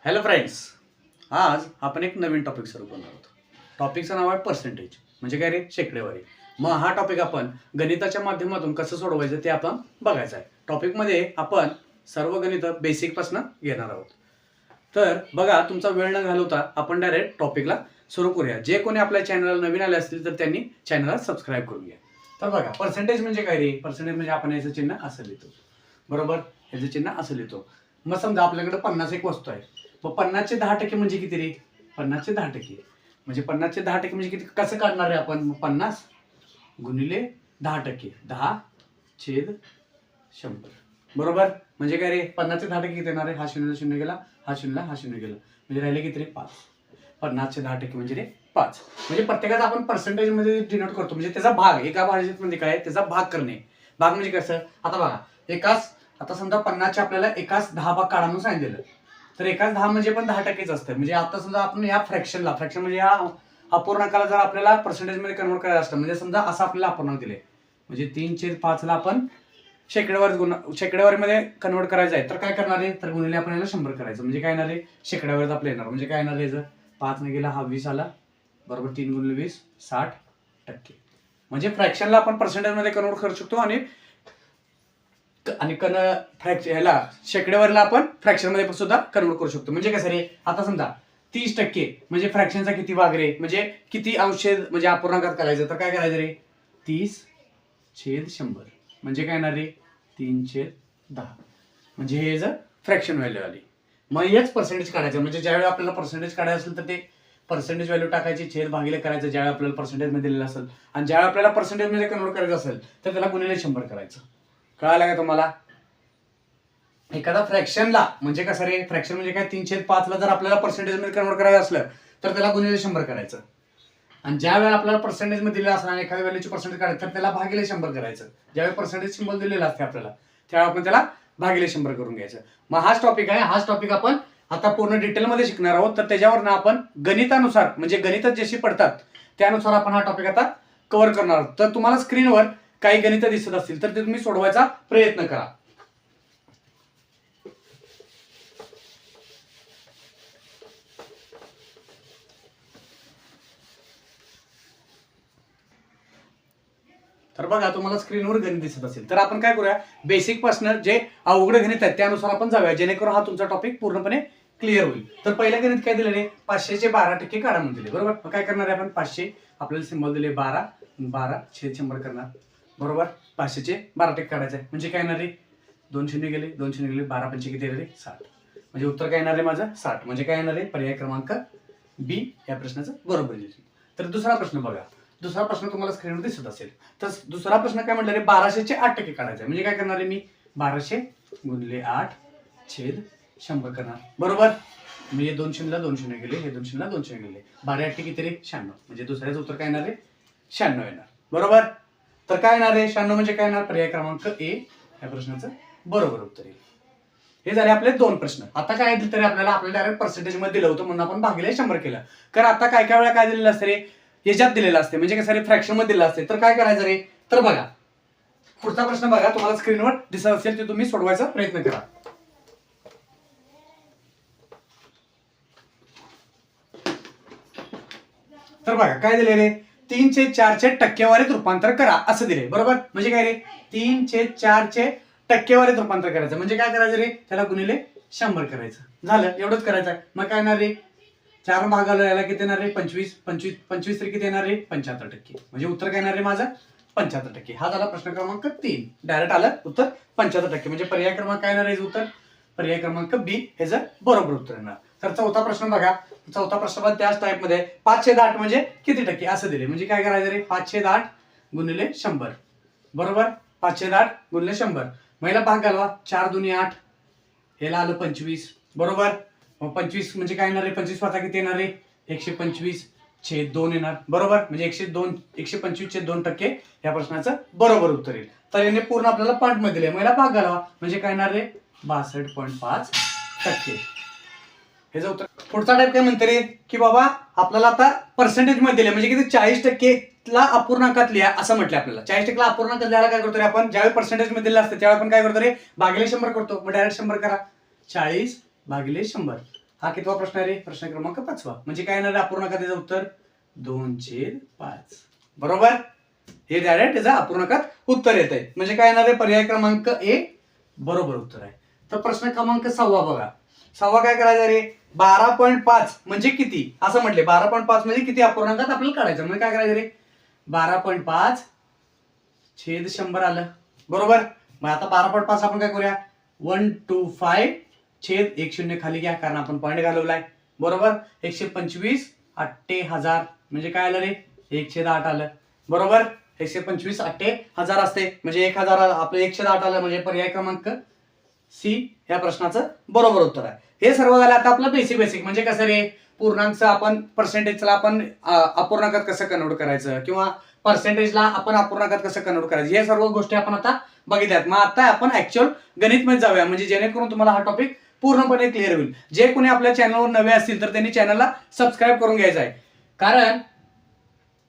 Hello friends, आज आपण एक नवीन टॉपिक सुरू करणार आहोत. टॉपिकचं नाव आहे पर्सेंटेज, म्हणजे काय रे, शेकडेवारी. मग हा टॉपिक आपण गणिताच्या माध्यमातून कसं सोडवायचं ते आपण बघायचं आहे. टॉपिकमध्ये आपण सर्व गणित बेसिकपासून घेणार आहोत. तर बघा, तुमचा वेळ न घालवता आपण डायरेक्ट टॉपिकला सुरू करूया. जे कोणी आपल्या चॅनलला नवीन आले असतील तर त्यांनी चॅनलला सबस्क्राईब करून घ्या. तर बघा, पर्सेंटेज म्हणजे काय रे? पर्सेंटेज म्हणजे आपण याचं चिन्ह असं लिहितो, बरोबर? याचं चिन्ह असं लिहितो. मग समजा आपल्याकडे 50 एक वस्तू आहे. मग 50चे 10% म्हणजे किती रे? 50चे 10% म्हणजे 50चे 10% म्हणजे किती? कसं काढणार आहे आपण? 50 गुणिले 10%, 10/100, बरोबर? म्हणजे काय रे, 50चे 10% किती येणार आहे? हा शून्य शून्य गेला, हा शून्य गेला, म्हणजे राहिले किती रे? 5. 50चे 10% म्हणजे रे 5. म्हणजे प्रत्येकाचा आपण पर्सेंटेज मध्ये डिनोट करतो, म्हणजे त्याचा भाग. एका भाषेत म्हणजे काय? त्याचा भाग करणे. भाग म्हणजे कसं? आता बघा, आता समजा 50चे आपल्याला एकाच 10 भाग काढा म्हणून सांगितलेलं, तर एकाच 10 म्हणजे पण 10%च असतं. म्हणजे आता समजा आपण या फ्रॅक्शन म्हणजे या अपूर्णांकाला जर आपल्याला पर्सेंटेज मध्ये कन्वर्ट करायचं असतं, म्हणजे समजा असं आपल्याला अपूर्णांक दिले, म्हणजे 3/5 ला आपण शेकड्यावारीमध्ये कन्वर्ट करायचं आहे, तर काय करणार आहे? तर गुणिले आपण याला 100 करायचं, म्हणजे काय येणार आहे? शेकड्यावर आपलं येणार. म्हणजे काय येणार आहे? 5 ने गेला हा 20 आला, बरोबर? 3 गुणिले 20 60%. म्हणजे फ्रॅक्शनला आपण पर्सेंटेज मध्ये कन्वर्ट करू शकतो आणि ह्याला शेकड्यावरला आपण फ्रॅक्शन मध्ये सुद्धा कन्वर्ट करू शकतो. म्हणजे कसं रे, आता समजा 30% म्हणजे फ्रॅक्शनचा किती भाग रे? म्हणजे किती अंश म्हणजे अपूर्णांकात करायचं, तर काय करायचं रे? 30/100 म्हणजे काय येणार रे? 3/10. म्हणजे हे जर फ्रॅक्शन व्हॅल्यू आली. मग हेच पर्सेंटेज काढायचं. म्हणजे ज्यावेळी आपल्याला पर्सेंटेज काढायचं असेल तर ते पर्सेंटेज व्हॅल्यू टाकायची, छेद भागिले करायचं ज्यावेळी आपल्याला पर्सेंटेज मध्ये दिलेलं असेल, आणि ज्यावेळी आपल्याला पर्सेंटेज मध्ये कन्वर्ट करायचं असेल तर त्याला गुणिले 100 करायचं. कळालं का तुम्हाला? एखादा फ्रॅक्शनला म्हणजे कसं रे, फ्रॅक्शन म्हणजे काय? 3/5 ला जर आपल्याला पर्सेंटेज मध्ये कन्वर्ट करायचं असलं तर त्याला गुणिले 100 करायचं, आणि ज्या वेळेला आपल्याला पर्सेंटेज मध्ये दिलेलं असणार एखाद्या व्हॅल्यूची पर्सेंटेज काढायचं तर त्याला भागिले 100 करायचं. ज्यावेळी पर्सेंटेज सिम्बॉल दिलेला असते आपल्याला, त्यावेळी आपण त्याला भागिले 100 करून घ्यायचं. मग हाच टॉपिक आहे. हाच टॉपिक आपण आता पूर्ण डिटेलमध्ये शिकणार आहोत. तर त्याच्यावर आपण गणितानुसार, म्हणजे गणित जशी पडतात त्यानुसार आपण हा टॉपिक आता कव्हर करणार आहोत. तर तुम्हाला स्क्रीनवर काही गणित दिसत असतील तर ते तुम्ही सोडवायचा प्रयत्न करा. तर बघा, तुम्हाला स्क्रीनवर गणित दिसत असेल तर आपण काय करूया, बेसिक पासून जे अवघड गणित आहेत त्यानुसार आपण जाऊया, जेणेकरून हा तुमचा टॉपिक पूर्णपणे क्लिअर होईल. तर पहिलं गणित काय दिलेले? 500चे 12% काढा म्हणून दिले, बरोबर? मग काय करणार आहे आपण? 500 आपल्याला सिम्बॉल दिले 12/100 करणार, बरोबर? 500चे 12% काढायचं आहे, म्हणजे काय येणार रे? 2 शून्य गेले, 2 शून्य गेले, 12 पंचे किती रे? 60. म्हणजे उत्तर काय येणार आहे माझं? 60. म्हणजे काय येणार आहे? पर्याय क्रमांक बी या प्रश्नाचं बरोबर येईल. तर दुसरा प्रश्न बघा. दुसरा प्रश्न तुम्हाला स्क्रीनवर दिसत असेल. तर दुसरा प्रश्न काय म्हटलं रे? 1200चे 8% काढायचे. म्हणजे काय करणार आहे मी? 1200 गुणिले 8/100 करणार, बरोबर? म्हणजे 2 शून्यला 2 शून्य गेले, हे 2 शून्यला 2 शून्य गेले, 12/8 किती रे? 96. म्हणजे दुसऱ्याचं उत्तर काय येणार रे? 96 येणार, बरोबर? तर काय येणार रे? 96 म्हणजे काय येणार? पर्याय क्रमांक ए या प्रश्नाचं बरोबर उत्तर येईल. हे झाले आपले 2 प्रश्न. आता काय दिलं तरी आपल्याला डायरेक्ट पर्सेंटेज मध्ये दिलं होतं म्हणून आपण भागिले 100 केलं. कारण आता काय काय वेळा काय दिलेलं असतं रे? याच्यात दिलेलं असते, म्हणजे कसं रे, फ्रॅक्शन मध्ये दिलेलं असते. तर काय करायचं रे? तर बघा, पुढचा प्रश्न बघा, तुम्हाला स्क्रीनवर दिसत असेल ते तुम्ही सोडवायचा प्रयत्न करा. तर बघा काय दिले रे? 3/4चे टक्केवारीत रूपांतर करा असं दिले, बरोबर? म्हणजे काय रे? 3/4चे टक्केवारीत रूपांतर करायचं, म्हणजे काय करायचं रे? त्याला गुणिले 100 करायचं. झालं, एवढंच करायचं आहे. मग काय येणार रे? 4 भागाला याला किती येणार रे? 25. 25 तरी किती येणार रे? 75%. म्हणजे उत्तर काय येणार रे माझं? 75%. हा झाला प्रश्न क्रमांक 3. डायरेक्ट आलं उत्तर 75%. म्हणजे पर्याय क्रमांक काय येणार आहे उत्तर? पर्याय क्रमांक बी हे जर बरोबर उत्तर येणार. तर चौथा प्रश्न बघा. चौथा प्रश्न पण त्याच टाइप मध्ये 5/8 म्हणजे किती टक्के असं दिले. म्हणजे काय करायचं रे? 5/8 गुणिले 100, बरोबर? 5/8 गुणिले 100. महिला भाग घालवा. 4 दुनी 8, याला आलं 25, बरोबर? मग 25 म्हणजे काय येणार रे? 25 स्वतः किती येणार रे? 125/2 येणार, बरोबर? म्हणजे 125/2% या प्रश्नाचं बरोबर उत्तर येईल. तर याने पूर्ण आपल्याला पॉईंट मध्ये दिले. महिला भाग घालवा म्हणजे काय येणार रे? 62.5%. हे जर उत्तर. पुढचा टाइप काय म्हणते रे? की बाबा आपल्याला आता पर्सेंटेज मध्ये दिले, म्हणजे किती? 40% ला अपूर्णांकात लिहा असं म्हटलं आपल्याला. 40% ला अपूर्णांकात लिहायला काय करतो रे आपण? ज्यावेळी पर्सेंटेज मध्ये दिलेलं असतं त्यावेळी आपण काय करतो रे? भागिले 100 करतो. मग डायरेक्ट 100 करा. 40/100. हा कितवा प्रश्न आहे रे? प्रश्न क्रमांक 5वा. म्हणजे काय येणार आहे अपूर्णांकाचं उत्तर? 2/5. बरोबर. हे डायरेक्ट त्याचं अपूर्णांकात उत्तर येत आहे. म्हणजे काय येणार आहे? पर्याय क्रमांक ए बरोबर उत्तर आहे. तर प्रश्न क्रमांक 6वा बघा. 6वा काय करायचं रे? 12.5 म्हणजे किती असं म्हटले. 12.5 म्हणजे किती अपूर्णांकात आपल्याला काढायचं. म्हणजे काय करायचं रे? 12.5 छेद 100 आलं. बरोबर. मग आता 12.5 आपण काय करूया? 125 छेद 10 खाली घ्या कारण आपण पॉईंट घालवलाय. बरोबर. 125 80,000 म्हणजे काय आलं रे? 1/8 आलं. बरोबर. 125 80,000 असते म्हणजे 1000 आपलं 1/8 आलं म्हणजे पर्याय क्रमांक सी या प्रश्नाचं बरोबर उत्तर आहे. हे सर्व झालं. आता आपलं बेसिक म्हणजे कसं रे? पूर्णांकचं आपण पर्सेंटेजला आपण अपूर्णांकात कसं कन्वर्ट करायचं किंवा पर्सेंटेजला आपण अपूर्णांकात कसं कन्वर्ट करायचं हे सर्व गोष्टी आपण आता बघितल्यात. मग आता आपण ऍक्च्युअल गणित मध्ये जाऊया म्हणजे जेणेकरून तुम्हाला हा टॉपिक पूर्णपणे क्लिअर होईल. जे कोणी आपल्या चॅनलवर नवे असतील तर त्यांनी चॅनलला सबस्क्राईब करून घ्यायचं आहे कारण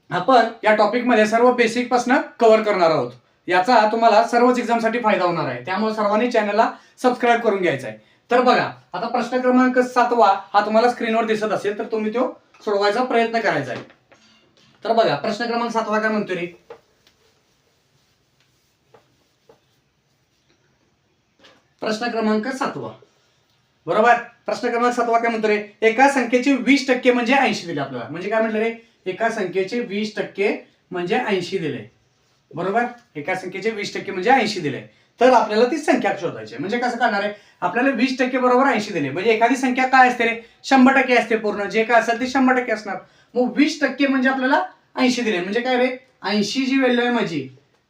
आपण या टॉपिक मध्ये सर्व बेसिक पासून कव्हर करणार आहोत. याचा तुम्हाला सर्वच एक्झामसाठी फायदा होणार आहे. त्यामुळे सर्वांनी चॅनलला सबस्क्राईब करून घ्यायचं आहे. तर बघा आता प्रश्न क्रमांक 7वा हा तुम्हाला स्क्रीनवर दिसत असेल तर तुम्ही तो सोडवायचा प्रयत्न करायचा आहे. तर बघा प्रश्न क्रमांक 7वा काय म्हणतोय रे? प्रश्न क्रमांक 7वा. बरोबर. प्रश्न क्रमांक 7वा काय म्हणतो रे? एका संख्येचे 20% म्हणजे 80 दिले आपल्याला. म्हणजे काय म्हटलं रे? एका संख्येचे 20% म्हणजे 80 दिले. बरोबर. एका संख्येचे 20% म्हणजे 80 दिले. तर आपल्याला ती संख्या शोधायची. म्हणजे कसं करणार आहे? आपल्याला 20% बरोबर 80 दिले. म्हणजे एखादी संख्या काय असते रे? 100% असते पूर्ण. जे काय असेल ते 100% असणार. मग 20% म्हणजे आपल्याला 80 दिले. म्हणजे काय रे? 80 जी व्हॅल्यू आहे माझी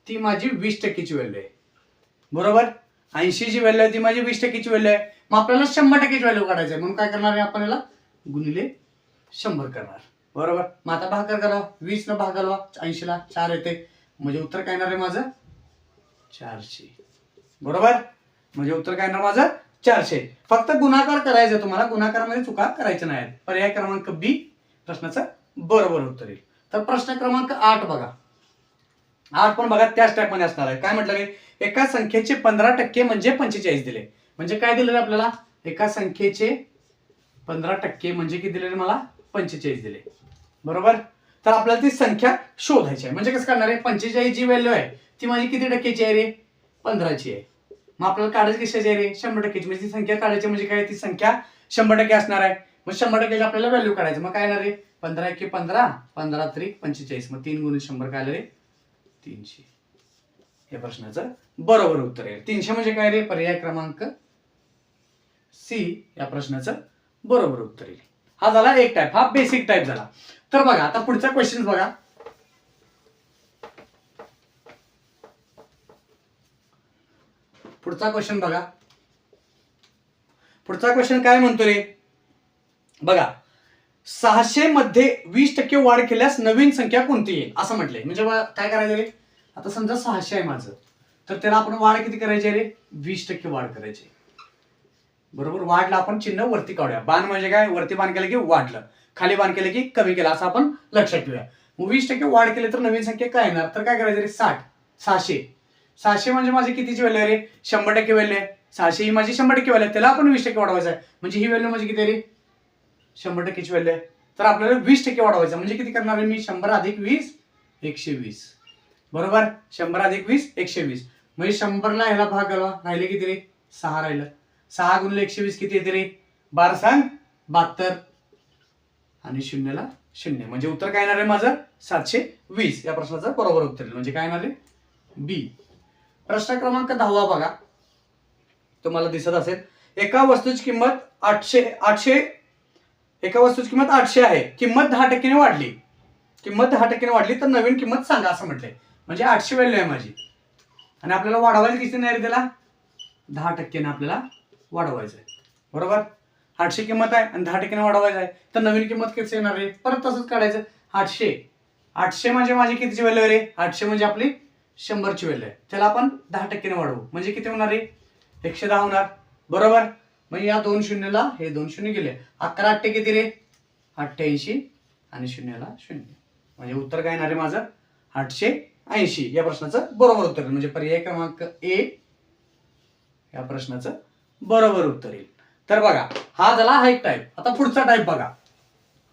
ती माझी 20%ची व्हॅल्यू आहे. बरोबर. 80 जी व्हॅल्यू आहे ती माझी 20%ची व्हॅल्यू आहे. मग आपल्याला 100%ची व्हॅल्यू काढायची आहे म्हणून काय करणार आहे आपण याला गुणिले 100 करणार. बरोबर. मग आता भागाकार करा. 20 न भाग घालवा 80 ला 4 येते म्हणजे उत्तर काय येणार आहे माझं? 400. बरोबर. म्हणजे उत्तर काय येणार माझं? 400. फक्त गुणाकार करायचं तुम्हाला. गुणाकारामध्ये चुका करायच्या नाहीत. पर्याय क्रमांक बी प्रश्नाचं बरोबर उत्तर येईल. तर प्रश्न क्रमांक 8 बघा. 8 पण बघा त्याच टाइप मध्ये असणार आहे. काय म्हटलं रे? एका संख्येचे 15% म्हणजे 45 दिले. म्हणजे काय दिले रे आपल्याला? एका संख्येचे 15% म्हणजे किती दिले रे मला? 45 दिले. बरोबर. तर आपल्याला ती संख्या शोधायची आहे. म्हणजे कसं करणार आहे? 45 जी व्हॅल्यू आहे ती माझी किती टक्केची आहे रे? 15ची आहे. मग आपल्याला काढायची कशाची आहे रे? 100%ची. म्हणजे ती संख्या काढायची म्हणजे काय? ती संख्या 100% असणार आहे. मग 100%ची आपल्याला व्हॅल्यू काढायची. मग काय येणार रे? 15 × 15 15 × 3 45. मग 3 × 100 काय आलं रे? 300. या प्रश्नाचं बरोबर उत्तर आहे. 300 म्हणजे काय रे? पर्याय क्रमांक सी या प्रश्नाचं बरोबर उत्तर येईल. हा झाला एक टाइप. हा बेसिक टाइप झाला. तर बघा आता पुढचा क्वेश्चन बघा. पुढचा क्वेश्चन बघा. पुढचा क्वेश्चन काय म्हणतो रे? बघा 600 मध्ये 20% वाढ केल्यास नवीन संख्या कोणती येईल असं म्हटलंय. म्हणजे काय करायचं रे? आता समजा 600 आहे माझं तर त्याला आपण वाढ किती करायची रे? 20% वाढ करायची. बरोबर. वाढला आपण चिन्ह वरती काढूया. बाण म्हणजे काय? वरती बाण केलं की वाढलं, खाली बाण केलं की कमी केलं असं आपण लक्षात ठेवूया. मग 20% वाढ केली तर नवीन संख्या काय येणार? तर काय करायचं रे? 600. 600 म्हणजे माझी कितीची व्हॅल्यू आहे रे? 100% व्हॅल्यू आहे. 600 ही माझी 100% व्हॅल्यू आहे. त्याला आपण 20% वाढवायचं आहे. म्हणजे ही व्हॅल्यू माझी किती आहे रे? 100%ची व्हॅल्यू आहे. तर आपल्याला 20% वाढवायचं म्हणजे किती करणार आहे मी? 100 + 20 120. बरोबर. 100 + 20 120. म्हणजे 100 ला ह्याला भाग घालवा. राहिले किती रे? 6 राहिलं. 6 × 120 किती येते रे? 12 सांग 72 आणि 0 ला 0. म्हणजे उत्तर काय येणार आहे माझं? 720. या प्रश्नाचं बरोबर उत्तर म्हणजे काय येणार आहे? बी. प्रश्न क्रमांक 10वा बघा. तुम्हाला दिसत असेल एका वस्तूची किंमत 800 एका वस्तूची किंमत 800 आहे. किंमत 10% वाढली. किंमत 10% वाढली तर नवीन किंमत सांगा असं म्हटलंय. म्हणजे 800 व्हॅल्यू आहे माझी आणि आपल्याला वाढवायला किती नाही रे? त्याला 10% आपल्याला वाढवायचं आहे. बरोबर. 800 किंमत आहे आणि 10% वाढवायचं आहे तर नवीन किंमत किती येणार रे? परत तसंच काढायचं. 800 म्हणजे माझी कितीची व्हॅल्यू आहे रे? 800 म्हणजे आपली 100ची व्हॅल्यू आहे. त्याला आपण 10% वाढवू म्हणजे किती होणार रे? 110 होणार. बरोबर. मग या 2 शून्यला हे 2 शून्य गेले. 11 8 किती रे? 88 आणि 0 ला 0. म्हणजे उत्तर काय येणार आहे माझं? 880. या प्रश्नाचं बरोबर उत्तर म्हणजे पर्याय क्रमांक ए या प्रश्नाचं बरोबर उत्तर येईल. तर बघा हा झाला हा एक टाईप. आता पुढचा टाईप बघा.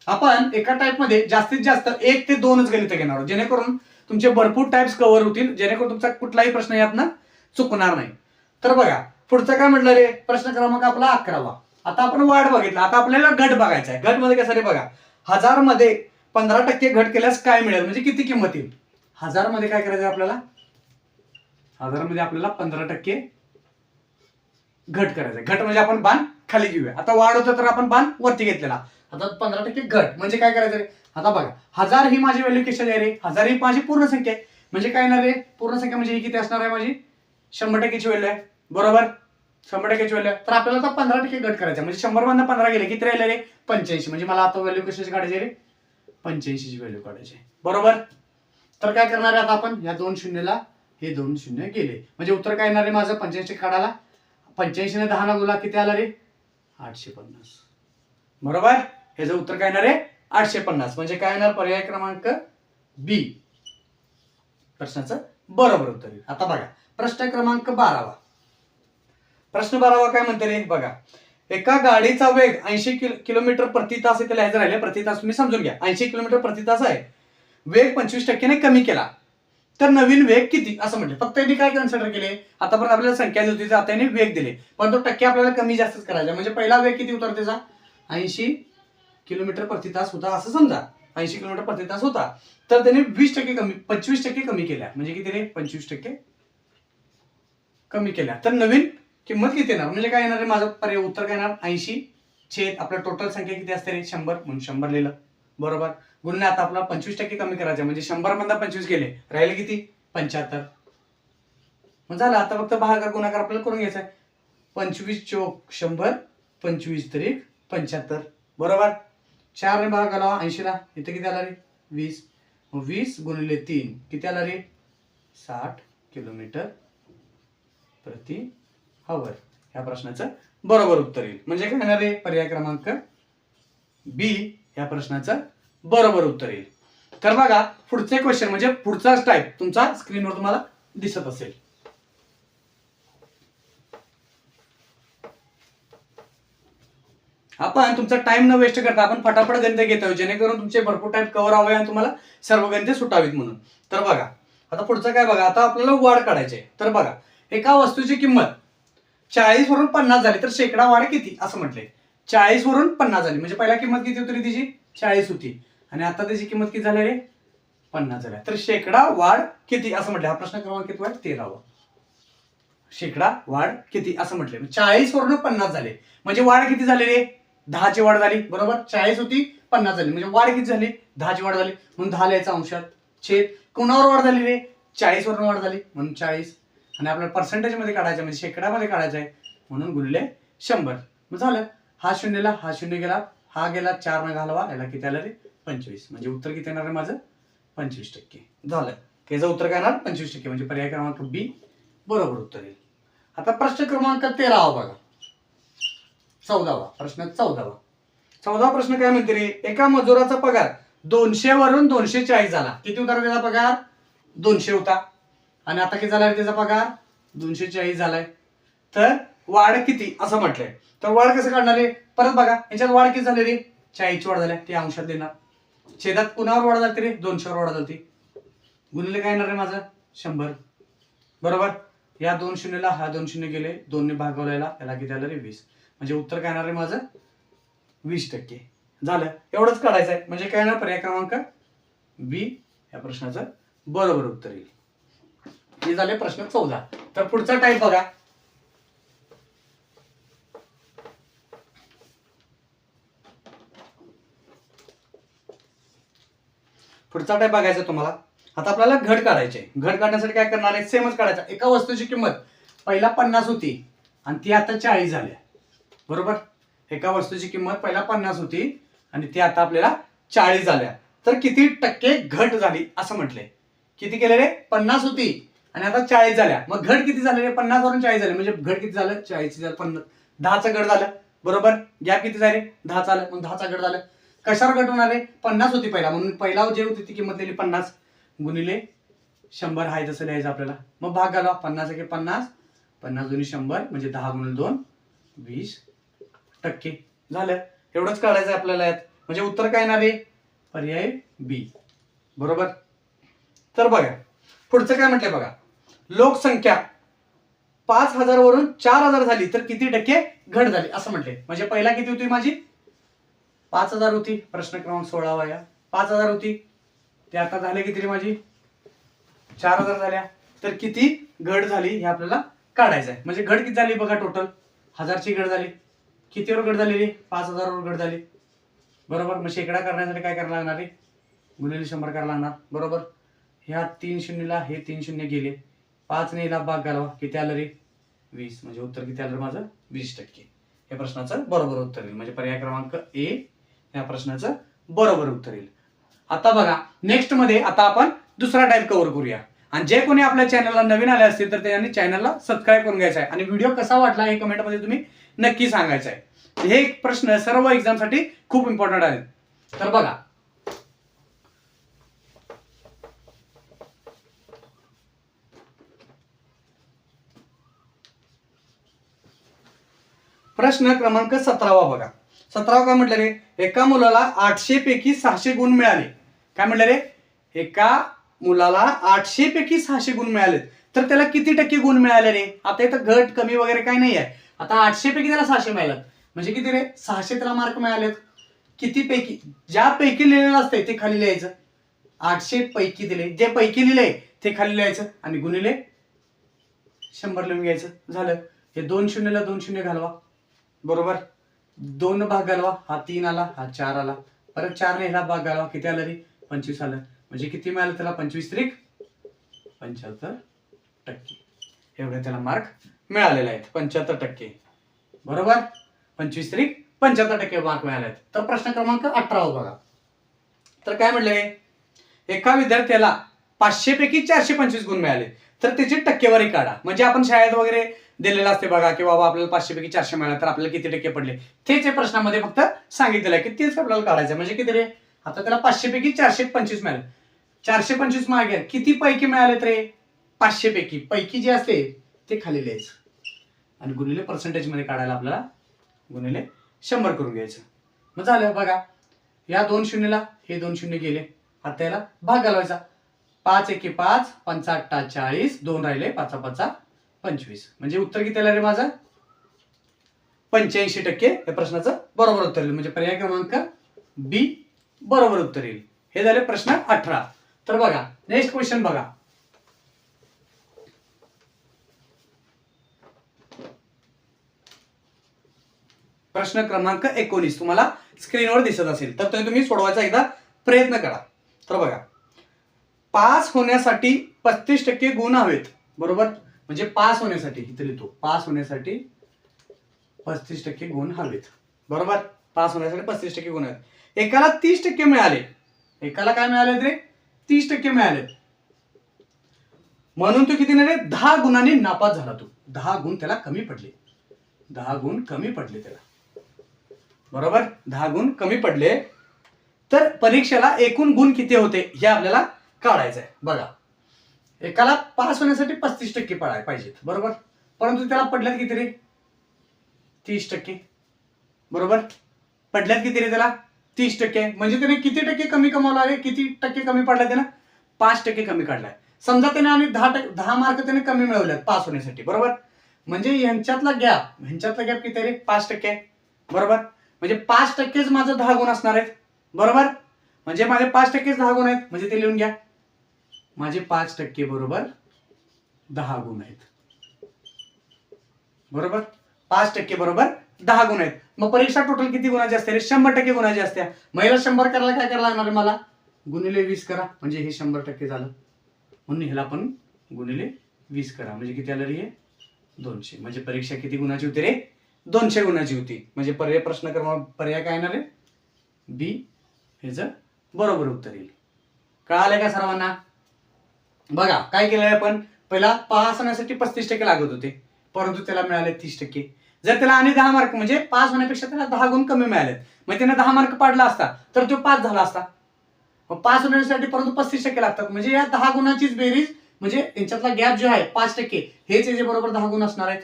आपण एका टाईप मध्ये जास्तीत जास्त 1 ते 2च गणित घेणार आहोत, जेणेकरून तुमचे भरपूर टाइप्स कव्हर होतील, जेणेकरून तुमचा कुठलाही प्रश्न यातनं चुकणार नाही. तर बघा पुढचं काय म्हटलं रे, प्रश्न क्रमांक आपला 11वा. आता आपण वाढ बघितला, आता आपल्याला घट बघायचा आहे. घट मध्ये कसं रे बघा, 1000 मध्ये 15% घट केल्यास काय मिळेल, म्हणजे किती किंमत येईल. 1000 मध्ये काय करायचं आपल्याला, 1000 मध्ये आपल्याला 15% घट करायचं. घट म्हणजे आपण बाण खाली घेऊया. आता वाढ होतं तर आपण बाण वरती घेतलेला. आता 15% घट म्हणजे काय करायचं रे, आता बघा 1000 ही माझी व्हॅल्यू कशी आहे रे, 1000 ही माझी पूर्ण संख्या आहे. म्हणजे काय येणार रे, पूर्ण संख्या म्हणजे ही किती असणार आहे, माझी 100%ची व्हॅल्यू आहे. बरोबर, 100%ची व्हॅल्यू. तर आपल्याला आता 15% घट करायचा, म्हणजे 100 मधनं 15 गेले किती राहिले रे, 85. म्हणजे मला आता व्हॅल्यू कशाची काढायची रे, 85 ची व्हॅल्यू काढायची. बरोबर. तर काय करणार आहे आता आपण, या 2 शून्यला हे 2 शून्य गेले, म्हणजे उत्तर काय येणार रे माझं 85 काढायला. 85 ने 10 गुणा किती आला रे, 850. बरोबर, ह्याचं उत्तर काय येणार आहे 850. म्हणजे काय येणार, पर्याय क्रमांक बी प्रश्नाचं बरोबर उत्तर येईल. आता बघा प्रश्न क्रमांक 12वा. प्रश्न 12वा काय म्हणते रे बघा, एका गाडीचा वेग 80 किलोमीटर प्रति तास इथे लिहायचं राहिले, प्रति तास तुम्ही समजून घ्या. 80 किलोमीटर प्रति तास आहे, वेग 25% ने कमी केला तर नवीन वेग किती असं म्हटलं. फक्त यांनी काय कन्सिडर केले, आतापर्यंत आपल्याला संख्या होती तर आता यांनी वेग दिले, पण तो टक्के आपल्याला कमी जास्तच करायचा. म्हणजे पहिला वेग किती होता त्याचा, 80 किलोमीटर प्रति तास होता असं समजा. 80 किलोमीटर प्रति तास होता, तर त्याने 20% कमी, 25% कमी केल्या. म्हणजे किती रे, 25% कमी केल्या तर नवीन किंमत किती येणार. म्हणजे काय येणार आहे माझं पर्याय उत्तर काय येणार, 80 छेद आपल्या टोटल संख्या किती असते रे, 100, म्हणून 100 लिहिलं. बरोबर, गुणले आता आपला 25% कमी करायचं, म्हणजे 100 मधनं 25 गेले, राहिले किती 75. मग झालं, आता फक्त भागाकार गुणाकार आपल्याला करून घ्यायचा आहे. 25 चोक 100, 25 तरी 75. बरोबर, 4 ने भाग आला 80 ला, इथे किती आला रे 20. 20 गुणिले 3 किती आला रे, 60 किलोमीटर प्रति आवर. या प्रश्नाचं बरोबर उत्तर येईल. म्हणजे काय येणार आहे, पर्याय क्रमांक बी या प्रश्नाचं बरोबर उत्तर येईल. तर बघा पुढचे क्वेश्चन, म्हणजे पुढचा टाईप तुमचा स्क्रीनवर तुम्हाला दिसत असेल. आपण तुमचा टाइम न वेस्ट करता आपण फटाफट गणित घेत आहोत, जेणेकरून तुमचे भरपूर टाइम कव्हर व्हावे आणि तुम्हाला सर्व गणिते सुटावीत म्हणून. तर बघा आता पुढचं काय बघा, आता आपल्याला वाढ काढायची. तर बघा एका वस्तूची किंमत 40 वरून 50 झाली तर शेकडा वाढ किती असं म्हटले. 40 वरून 50 झाली, म्हणजे पहिला किंमत किती होती तिची 40 होती, आणि आता त्याची किंमत किती झाली रे 50 झाली, तर शेकडा वाढ किती असं म्हटले. हा प्रश्न क्रमांक किती आहे, 13वा. शेकडा वाढ किती असं म्हटले. 40 वरून 50 झाले, म्हणजे वाढ किती झाली रे, 10 ची वाढ झाली. बरोबर, 40 होती 50 झाली, म्हणजे वाढ किती झाली, 10 ची वाढ झाली, म्हणून 10 लिहायचा अंशात. छेद कोणावर वाढ झाली रे, 40 वरून वाढ झाली म्हणून 40, आणि आपल्याला पर्सेंटेज मध्ये काढायचं म्हणजे शेकडामध्ये काढायचं आहे, म्हणून गुणिले 100. मग झालं, हा शून्यला हा शून्य गेला, हा गेला 4 ने घालवा, याला किती आलं रे 25. म्हणजे उत्तर किती येणार आहे माझं 25%. झालं, त्याचं उत्तर काय येणार 25%, म्हणजे पर्याय क्रमांक बी बरोबर उत्तर येईल. आता प्रश्न क्रमांक 13वा बघा, 14वा प्रश्न. 14वा प्रश्न काय म्हणते रे, एका मजुराचा पगार 200 वरून 240 झाला. किती होता त्याचा पगार, 200 होता, आणि आता किती झाला त्याचा पगार 240 झालाय. तर वाढ किती असं म्हटलंय. तर वाढ कसं काढणार आहे, परत बघा याच्यात वाढ किती झाली रे, 40 वाढ झाल्या, ते अंशात देणार. छेदात कुणावर वाढ झाली रे, 200 वर वाढ झाली, गुणिले काय येणार आहे माझं 100. बरोबर, या 2 शून्यला हा 2 शून्य गेले, 2 ने भागवलेला, याला किती आलं रे 20. म्हणजे उत्तर काय येणार आहे माझं 20%. झालं, एवढंच काढायचं आहे. म्हणजे काय येणार पर्याय क्रमांक बी या प्रश्नाचं बरोबर उत्तर येईल. हे झाले प्रश्न 14. तर पुढचा टाईप बघा, पुढचा टाईप बघायचा तुम्हाला. आता आपल्याला घट काढायचे. घट काढण्यासाठी काय करणार आहे, सेमच काढायचा. एका वस्तूची किंमत पहिला 50 होती आणि ती आता 40 झाली. बरोबर, एका वस्तूची किंमत पहिला 50 होती आणि ती आता आपल्याला 40 झाल्या, तर किती टक्के घट झाली असं म्हटले. किती केले रे, 50 होती आणि आता 40 झाल्या, मग घट किती झाले रे, 50 वरून 40 झाले, म्हणजे घट किती झालं 40 झालं, 50 10चं घट झालं. बरोबर, गॅप किती झाले 10 झालं, मग 10चा घट झालं. कशावर घट होणार आहे, 50 होती पहिला, म्हणून पहिला जे होती ती किंमत लिहिली 50 गुणिले 100 आहे तसं लिहायचं आपल्याला. मग भाग घाला, 50 × 50, 50 × 2 = 100, म्हणजे 10 × 2 = 20, टक्के. झालं, एवढंच काढायचं आपल्याला यात. म्हणजे उत्तर काय येणार आहे? पर्याय बी. बरोबर. तर बघा पुढचं काय म्हटलंय बघा, लोकसंख्या 5,000 वरून 4,000 झाली तर किती टक्के घट झाली असं म्हटले. म्हणजे पहिला किती होती माझी? 5,000 होती. प्रश्न क्रमांक 16 या 5,000 होती, ते आता झाले किती माझी? 4,000 झाल्या. तर किती घट झाली हे आपल्याला काढायचं आहे. म्हणजे घट किती झाली बघा, टोटल 1000ची घट झाली. कितीवर घट झालेली? 5,000 वर घट झाली. बरोबर. मग शेकडा करण्यासाठी काय करायला लागणार आहे? गुणिले 100 करायला लागणार. बरोबर. ह्या 3 शून्यला हे 3 शून्य गेले, 5 ने हिला भाग घालवा, किती आलं रे? 20. म्हणजे उत्तर किती आलं माझं? 20%. या प्रश्नाचं बरोबर उत्तर येईल. म्हणजे पर्याय क्रमांक ए या प्रश्नाचं बरोबर उत्तर येईल. आता बघा नेक्स्ट मध्ये आता आपण दुसरा टाइप कव्हर करूया. आणि जे कोणी आपल्या चॅनलला नवीन आले असतील तर त्यांनी चॅनलला सबस्क्राईब करून घ्यायचा आहे. आणि व्हिडिओ कसा वाटला हे कमेंट मध्ये तुम्ही नक्की सांगायचं आहे. हे प्रश्न सर्व एक्झाम साठी खूप इम्पॉर्टंट आहेत. तर बघा प्रश्न क्रमांक 17 बघा. 17 काय म्हटलं रे? एका मुलाला 800 पैकी 600 गुण मिळाले. काय म्हटलं रे? एका मुलाला 800 पैकी 600 गुण मिळालेत तर त्याला किती टक्के गुण मिळाले रे? आता इथं घट कमी वगैरे काही नाही आहे. आता 800 पैकी त्याला 600 मिळालेत म्हणजे किती रे? 600 त्याला मार्क मिळालेत. किती पैकी? ज्या पैकी लिहिलेलं असतंय ते खाली लिहायचं. 800 पैकी दिले, जे पैकी लिहिले ते खाली लिहायचं आणि गुणिले 100 लिहून घ्यायचं. झालं. हे 2 शून्यला 2 शून्य घालवा. बरोबर. 2 भाग घालवा, हा 3 आला, हा 4 आला. परत 4 ने ह्याला भाग घालवा, किती आलं रे? 25 आलं. म्हणजे किती मिळालं त्याला? 25 त्रिक 75%. एवढे त्याला मार्क मिळालेले आहेत. 75%. बरोबर. 25 त्रिक 75% मार्क मिळाले आहेत. तर प्रश्न क्रमांक 18 बघा. तर काय म्हटलंय? एका विद्यार्थ्याला 500 पैकी 425 गुण मिळाले तर त्याची टक्केवारी काढा. म्हणजे आपण शाळेत वगैरे दिलेलं असते बघा की बाबा आपल्याला 500 पैकी 400 मिळाले तर आपल्याला किती टक्के पडले. तेच या प्रश्नामध्ये फक्त सांगितलेलं आहे की तेच आपल्याला काढायचं. म्हणजे किती रे? आता त्याला 500 पैकी 425 मिळाले. 425 मागे किती पैकी मिळालेत रे? 500 पैकी. पैकी जे असते ते खाली लिहायचं आणि गुणिले पर्सेंटेज मध्ये काढायला आपल्याला गुणिले 100 करून घ्यायचं. मग झालं बघा. या 2 शून्यला हे 2 शून्य गेले, आता याला भाग घालवायचा. 5 एके 5, 5 8 40, 2 राहिले, 5 5 25. म्हणजे उत्तर किती आलं रे माझं? 85% या प्रश्नाचं बरोबर उत्तर येईल. म्हणजे पर्याय क्रमांक बी बरोबर उत्तर येईल. हे झाले प्रश्न 18. तर बघा नेक्स्ट क्वेश्चन बघा. प्रश्न क्रमांक 19 तुम्हाला स्क्रीनवर दिसत असेल तर ते तुम्ही सोडवायचा एकदा प्रयत्न करा. तर बघा, पास होण्यासाठी 35% गुण हवेत. बरोबर. म्हणजे पास होण्यासाठी इथे लिहितो, पास होण्यासाठी 35% गुण हवेत. बरोबर. पास होण्यासाठी 35% गुण हवेत. एकाला 30% मिळाले. एकाला काय मिळाले रे? 30% मिळाले. म्हणून तो किती नाही रे? 10 गुणांनी नापास झाला. तो 10 गुण त्याला कमी पडले. 10 गुण कमी पडले त्याला. बरोबर. 10 गुण कमी पडले तर परीक्षेला एकूण गुण किती होते हे आपल्याला काढायचं आहे. बघा, एकाला पास होण्यासाठी 35% पाहिजेत. बरोबर. परंतु त्याला पडल्यात किती रे? 30%. बरोबर. पडल्यात किती रे त्याला? 30%. म्हणजे त्याने किती टक्के कमी कमावला रे? किती टक्के कमी पडला त्याला? 5% कमी काढलाय. समजा त्याने आणि 10 मार्क त्याने कमी मिळवल्यात पास होण्यासाठी. बरोबर. म्हणजे ह्यांच्यातला गॅप किती रे? 5%. बरोबर. म्हणजे 5%च माझं 10 गुण असणार आहेत. बरोबर. म्हणजे माझे 5%च 10 गुण आहेत. म्हणजे ते लिहून घ्या. माझे 5% बरोबर 10 गुण आहेत. बरोबर. 5% बरोबर 10 गुण आहेत. मग परीक्षा टोटल किती गुणाची असते रे? 100% गुणाची असते. महिला 100 करायला काय करायला लागणार आहे मला? गुणिले 20 करा. म्हणजे हे 100% झालं. म्हणून ह्याला पण गुणिले 20 करा. म्हणजे किती आलं रे? हे 200. म्हणजे परीक्षा किती गुणाची होती रे? 200 गुणाची होती. म्हणजे प्रश्न क्रमांक पर्याय काय येणार आहे? बी ह्याचं बरोबर उत्तर येईल. कळालंय का सर्वांना? बघा काय केलंय आपण. पहिला पास होण्यासाठी 35% लागत होते परंतु त्याला मिळाले 30%. जर त्याला आणि 10 मार्क म्हणजे पास होण्यापेक्षा त्याला 10 गुण कमी मिळालेत, मग त्याने 10 मार्क पाडला असता तर तो पास झाला असता. मग पास होण्यासाठी परंतु 35% लागतात. म्हणजे या 10 गुणाचीच बेरीज म्हणजे यांच्यातला गॅप जो आहे 5% हेच याचे बरोबर 10 गुण असणार आहेत.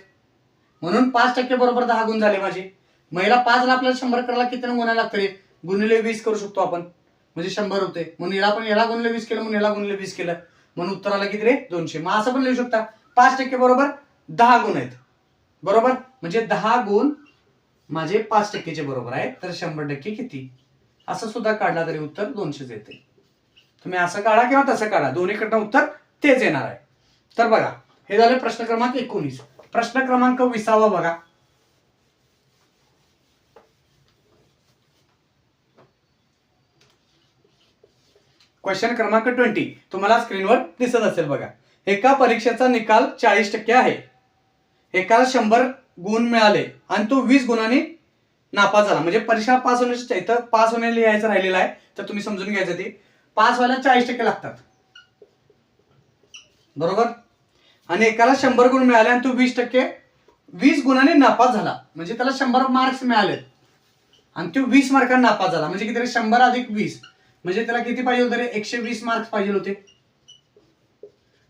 म्हणून 5% बरोबर 10 गुण झाले माझे. मग याला 5 ला आपल्याला 100 करायला किती गुणायला लागतं रे? गुणिले 20 करू शकतो आपण, म्हणजे 100 होते. म्हणून याला पण याला गुणिले 20 केलं, म्हणून याला गुणिले 20 केलं, म्हणून उत्तर आलं किती रे? 200. मग असं पण लिहू शकता 5% बरोबर 10 गुण आहेत, बरोबर. म्हणजे 10 गुण माझे 5%चे बरोबर आहे, तर 100% किती? असं सुद्धा काढला तरी उत्तर 200 येते. तुम्ही असं काढा किंवा तसं काढा, दोन्हीकडनं उत्तर तेच येणार आहे. तर बघा, हे झाले प्रश्न क्रमांक 19. प्रश्न क्रमांक 20 बघा. क्वेश्चन क्रमांक 20 तुम्हाला स्क्रीनवर दिसत असेल बघा. एका परीक्षेचा निकाल 40% आहे, एकाला 100 गुण मिळाले आणि तो 20 गुणांनी नापास झाला. म्हणजे परीक्षा पास होण्याची इथं पास होणे लिहायचं राहिलेलं आहे, तर तुम्ही समजून घ्यायचं ते पास व्हायला 40% लागतात, बरोबर. आणि एकाला 100 गुण मिळाले आणि तो 20 गुणांनी नापास झाला, म्हणजे त्याला 100 मार्क्स मिळाले आणि तो 20 मार्कांनी नापास झाला. म्हणजे किती? 100 अधिक 20, म्हणजे त्याला किती पाहिजे होते रे? 120 मार्क्स पाहिजे होते.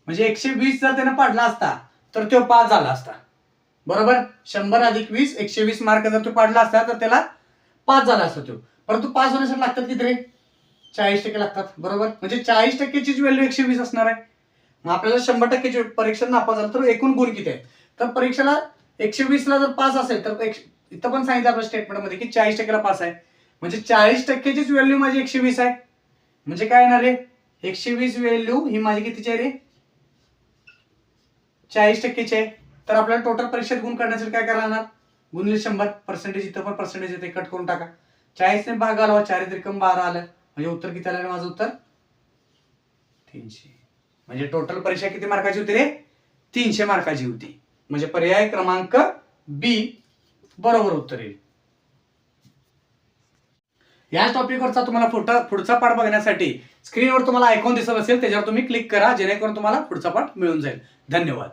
म्हणजे 120 जर त्याने पाडला असता तर तो पास झाला असता, बरोबर. 100 अधिक 20 120 मार्क जर तो पाडला असता तर त्याला पास झाला असता तो. परंतु पास होण्यासाठी लागतात किती रे? 40% लागतात, बरोबर. म्हणजे 40%ची व्हॅल्यू 120 असणार आहे. मग आपल्याला 100%ची परीक्षा नापास झाला तर एकूण गुण किती आहेत? तर परीक्षेला 120 ला जर पास असेल तर इथं पण सांगितलं आपल्या स्टेटमेंटमध्ये की 40%ला पास आहे, म्हणजे 40%चीच व्हॅल्यू माझी 120 आहे. म्हणजे काय येणार रे? 120 व्हॅल्यू ही माझी कितीची आहे रे? 40%ची आहे. तर आपल्याला टोटल परीक्षेत गुण काढण्यासाठी काय करायला लागणार? गुणिले 100%, इथं पण पर्सेंटेज येते, कट करून टाका. 40 ने भाग आला, 4 त्रिकम 12 आलं, म्हणजे उत्तर किती आलं? माझं उत्तर 300. म्हणजे टोटल परीक्षा किती मार्काची होती रे? 300 मार्काची होती. म्हणजे पर्याय क्रमांक बी बरोबर उत्तर येईल. या टॉपिकवरचा तुम्हाला पुढचा पाठ बघण्यासाठी स्क्रीनवर तुम्हाला आयकॉन दिसत असेल, त्याच्यावर तुम्ही क्लिक करा, जेणेकरून तुम्हाला पुढचा पाठ मिळून जाईल. धन्यवाद.